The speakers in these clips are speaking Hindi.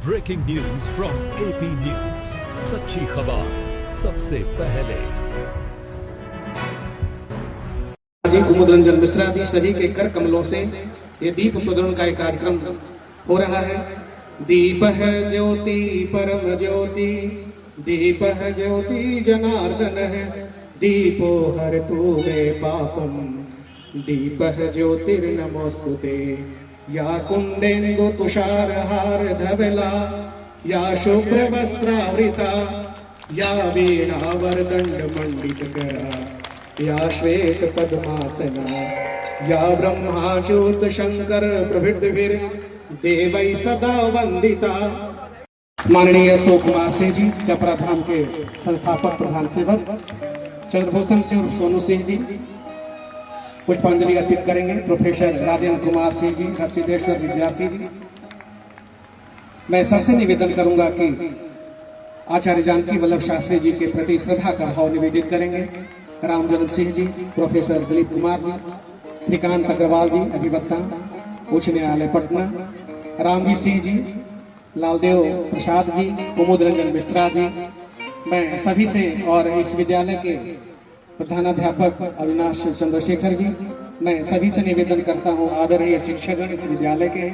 Breaking news from AP news, सच्ची खबर सबसे पहले। जी कुमुद रंजन मिश्रा जी सभी के कर कमलों से ये दीप प्रज्वलन का एक कार्यक्रम हो रहा है। दीप है ज्योति परम ज्योति, दीप है ज्योति जनार्दन है, दीपो हर तू मे पापम, दीप है ज्योतिर्नमोस्तुते। या कुंदेन्दु तुषार हार धवला, या शुभ्र वस्त्रावृता, या वीणा वरदंड मंडित करा, या श्वेत पद्मासना, या ब्रह्माच्युत शंकर प्रभृतिभिर देवै सदा वंदिता। माननीय अशोक कुमार सिंह जी चपरा धाम के संस्थापक प्रधान सेवक चंद्रभूषण सिंह सोनू सिंह जी पुष्पांजलि अर्पित करेंगे। प्रोफेसर राजेंद्र कुमार सिंह जी सिद्धेश्वर विद्यार्थी जी। मैं सबसे निवेदन करूंगा कि आचार्य जानकी वल्लभ शास्त्री जी के प्रति श्रद्धा का भाव निवेदित करेंगे। राम जन्म सिंह जी, प्रोफेसर दिलीप कुमार जी, श्रीकांत अग्रवाल जी अधिवक्ता उच्च न्यायालय पटना, रामजी सिंह जी, लालदेव प्रसाद जी, कुमुद रंजन मिश्रा जी। मैं सभी से और इस विद्यालय के प्रधानाध्यापक अविनाश चंद्रशेखर जी, मैं सभी से निवेदन करता हूँ, आदरणीय शिक्षकगण इस विद्यालय के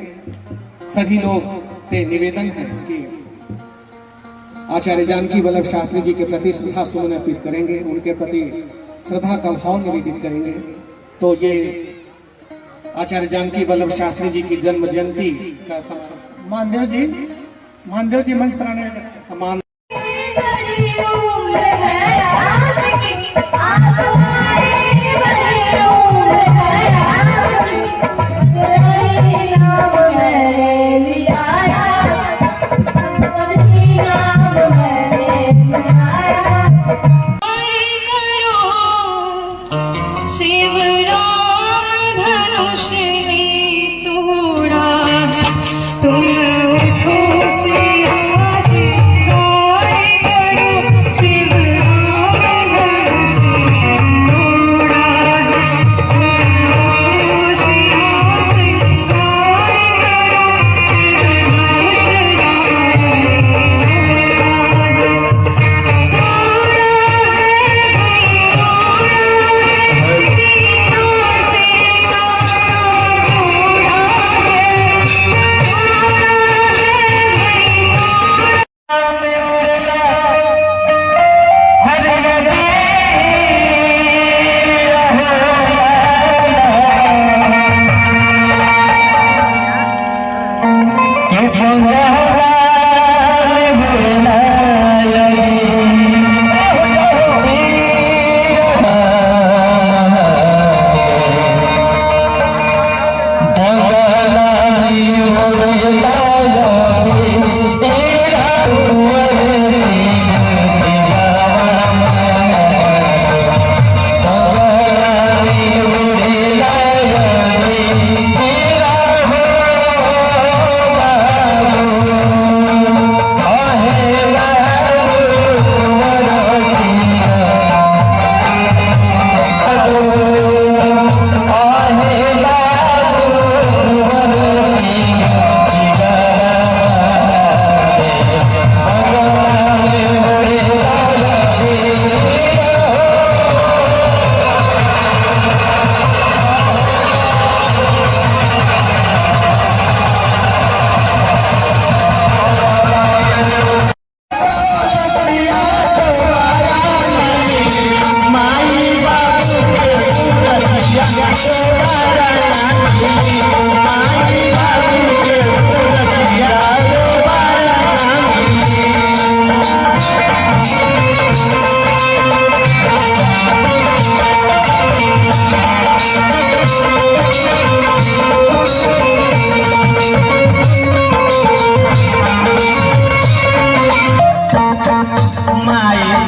सभी लोग से निवेदन है कि आचार्य जानकी वल्लभ शास्त्री जी के प्रति श्रद्धा सुमन अर्पित करेंगे, उनके प्रति श्रद्धा का भाव निवेदित करेंगे। तो ये आचार्य जानकी वल्लभ शास्त्री जी की जन्म जयंती का मानदेव जी मंच पर आने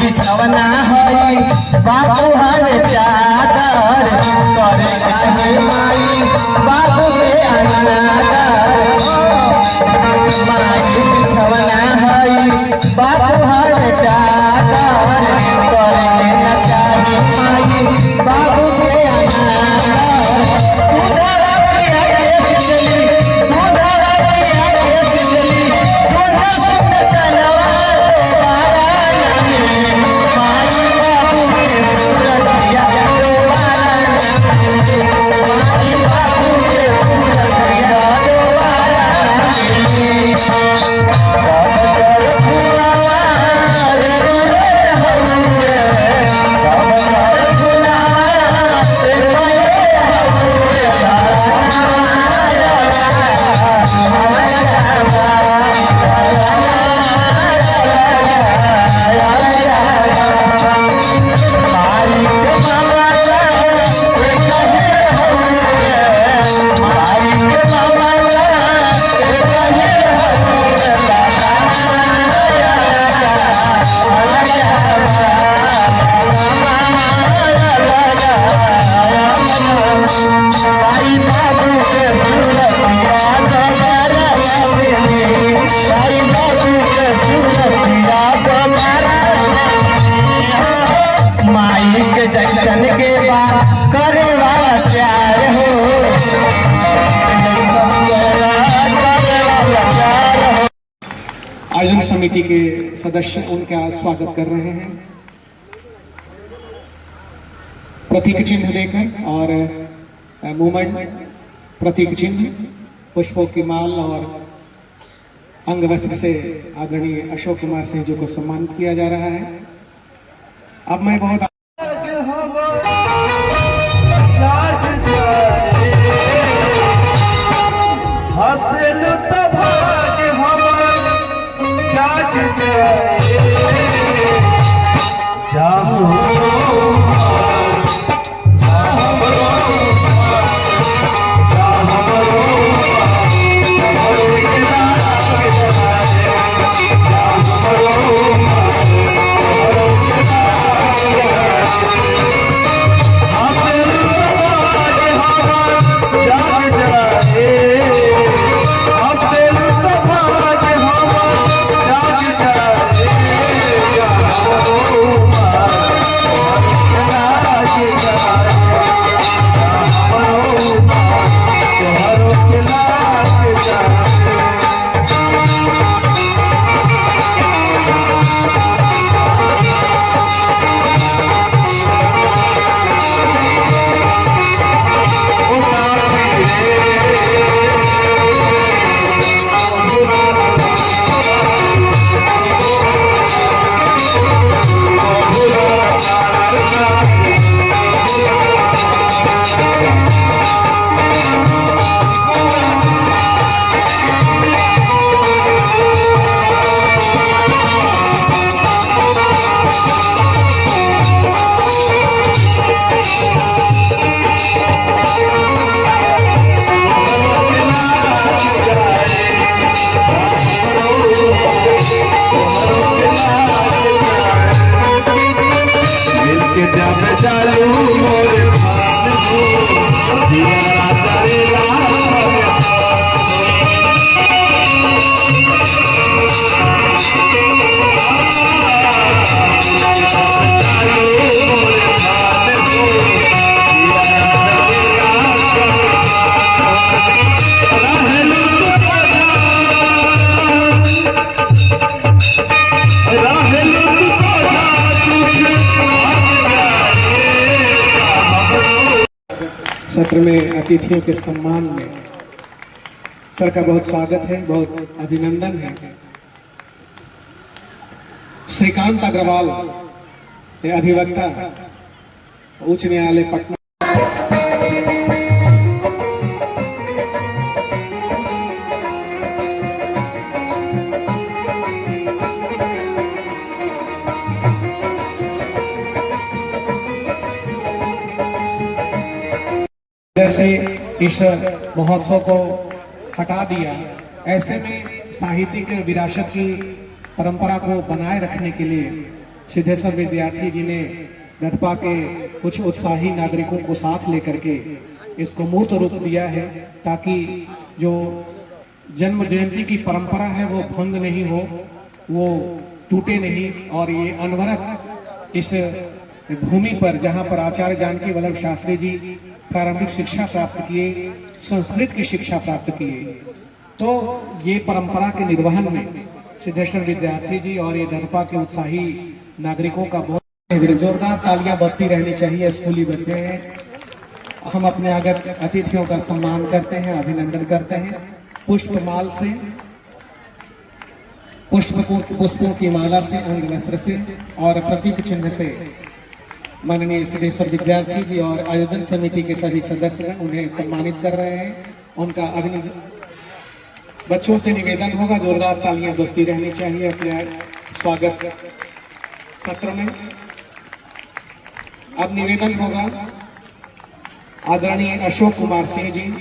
बिछवना है बाबू हर चादर करे काहे माई बाबू के अनादर। माई बिछवना है बाबू हर चादर करे न चाहे माई बाबू के अनादर। उधर पिया के सिंचली, उधर पिया के सिंचली, आयोजन समिति के सदस्य उनका स्वागत कर रहे हैं प्रतीक चिन्ह देकर और मूवमेंट प्रतीक चिन्ह, पुष्पों की माल और अंग वस्त्र से आदरणीय अशोक कुमार सिंह जी को सम्मानित किया जा रहा है। अब मैं बहुत सत्र में अतिथियों के सम्मान में सर का बहुत स्वागत है, बहुत अभिनंदन है। श्रीकांत अग्रवाल अधिवक्ता उच्च न्यायालय पटना, जैसे इस महोत्सव को हटा दिया, ऐसे में साहित्यिक विरासत की परंपरा को बनाए रखने के लिए सिद्धेश्वर विद्यार्थी जी ने गढ़पा के कुछ उत्साही नागरिकों को साथ लेकर के इसको मूर्त रूप दिया है, ताकि जो जन्म जयंती की परंपरा है वो भंग नहीं हो, वो टूटे नहीं। और ये अनवरत इस भूमि पर जहाँ पर आचार्य जानकी वल्लभ शास्त्री जी प्रारंभिक शिक्षा प्राप्त किए, संस्कृत की शिक्षा प्राप्त किए, तो ये परंपरा के निर्वहन में सिद्धेश्वर विद्यार्थी जी और ये गढ़पा के उत्साही नागरिकों का बहुत जोरदार तालियां बजती रहनी चाहिए। स्कूली बच्चे हैं, हम अपने आगत अतिथियों का सम्मान करते हैं, अभिनंदन करते हैं। पुष्पमाल से, पुष्पों की माला से, अंग वस्त्र से और प्रतीक चिन्ह से माननीय सिद्धेश्वर विद्यार्थी जी और आयोजन समिति के सभी सदस्य उन्हें सम्मानित कर रहे हैं। उनका अभिनंदन। बच्चों से निवेदन होगा, जोरदार तालियां बजती रहनी चाहिए अपने स्वागत सत्र में। अब निवेदन होगा आदरणीय अशोक कुमार सिंह जी।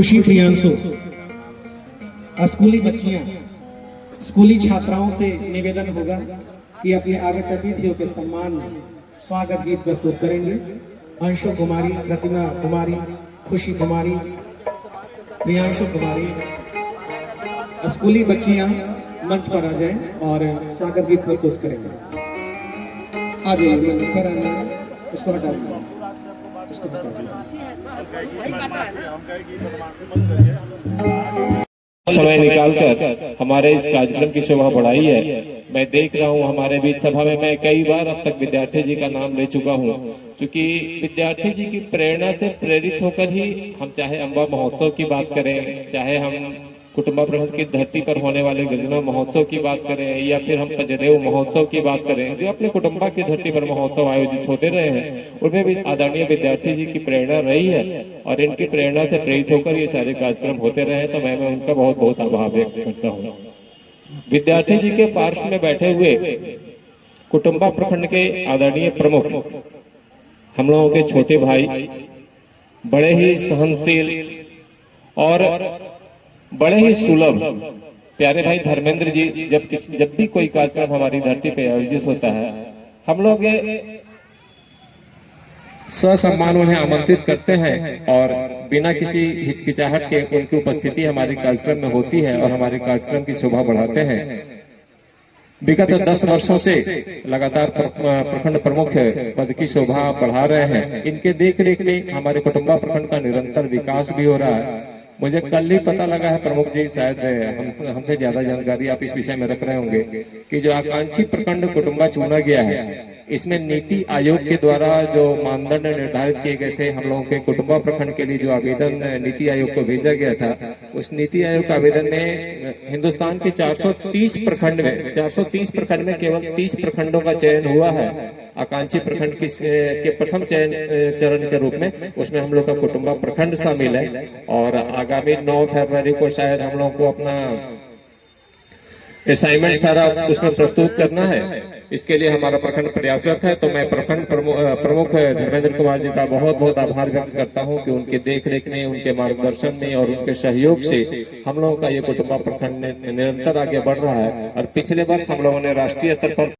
खुशी प्रियांशु, स्कूली बच्चियां, स्कूली छात्राओं से निवेदन होगा कि अपने आगत अतिथियों के सम्मान स्वागत गीत प्रस्तुत करेंगे। अंशु कुमारी, प्रतिमा कुमारी, खुशी कुमारी, प्रियांशु कुमारी, स्कूली बच्चियां मंच पर आ जाएं और स्वागत गीत प्रस्तुत करेंगे। आ जाइए मंच पर, आना, इसको हटा दीजिए, इसको हटा दीजिए। समय निकालकर हमारे इस कार्यक्रम की शोभा बढ़ाई है। मैं देख रहा हूँ हमारे बीच सभा में मैं कई बार अब तक विद्यार्थी जी का नाम ले चुका हूँ, क्योंकि विद्यार्थी जी की प्रेरणा से प्रेरित होकर ही हम चाहे अम्बा महोत्सव की बात करें, चाहे हम कुटुंबा प्रखंड की धरती पर होने वाले गजना महोत्सव की बात करें, या फिर हम पजरेव महोत्सव की बात करें, जो अपने कुटुंबा की धरती पर महोत्सव आयोजित होते रहे हैं, उनमें भी आदरणीय विद्यार्थी जी की प्रेरणा रही है और इनकी प्रेरणा से प्रेरित होकर ये सारे कार्यक्रम होते रहे। तो मैं उनका बहुत बहुत आभार व्यक्त करता हूँ। विद्यार्थी जी के पार्श्व में बैठे हुए कुटुंबा प्रखंड के आदरणीय प्रमुख, हम लोगों के छोटे भाई, बड़े ही सहनशील और बड़े ही सुलभ प्यारे भाई धर्मेंद्र जी, जब भी कोई कार्यक्रम हमारी धरती पे आयोजित होता है, हम लोग ससम्मान उन्हें आमंत्रित करते हैं और बिना किसी हिचकिचाहट के उनकी उपस्थिति हमारे कार्यक्रम में होती है और हमारे कार्यक्रम की शोभा बढ़ाते हैं। विगत 10 वर्षों से लगातार प्रखंड प्रमुख पद की शोभा बढ़ा रहे हैं। इनके देख रेख में हमारे कुटुंबा प्रखंड का निरंतर विकास भी हो रहा है। मुझे कल ही पता लगा है, प्रमुख जी शायद हमसे ज्यादा जानकारी आप इस विषय में रख रहे होंगे, कि जो आकांक्षी प्रखंड कुटुंबा चुना गया है, इसमें नीति आयोग के द्वारा जो मानदंड निर्धारित किए गए थे, हम लोगों के कुटुंबा प्रखंड के लिए जो आवेदन नीति आयोग को भेजा गया था, उस नीति आयोग के आवेदन में हिंदुस्तान के 430 प्रखंड में केवल 30 प्रखंडों का चयन हुआ है आकांक्षी प्रखंड के प्रथम चरण के रूप में। उसमें हम लोग का कुटुंबा प्रखंड शामिल है और आगामी 9 फरवरी को शायद हम लोग को अपना असाइनमेंट सारा उसमें प्रस्तुत करना है। इसके लिए हमारा प्रखंड प्रयासरत है। तो मैं प्रखंड प्रमुख धर्मेंद्र कुमार जी का बहुत बहुत आभार व्यक्त करता हूं कि उनके देख रेख में, उनके मार्गदर्शन में और उनके सहयोग से हम लोगों का ये कुटुंबा प्रखंड निरंतर आगे बढ़ रहा है। और पिछले वर्ष हम लोगों ने राष्ट्रीय स्तर पर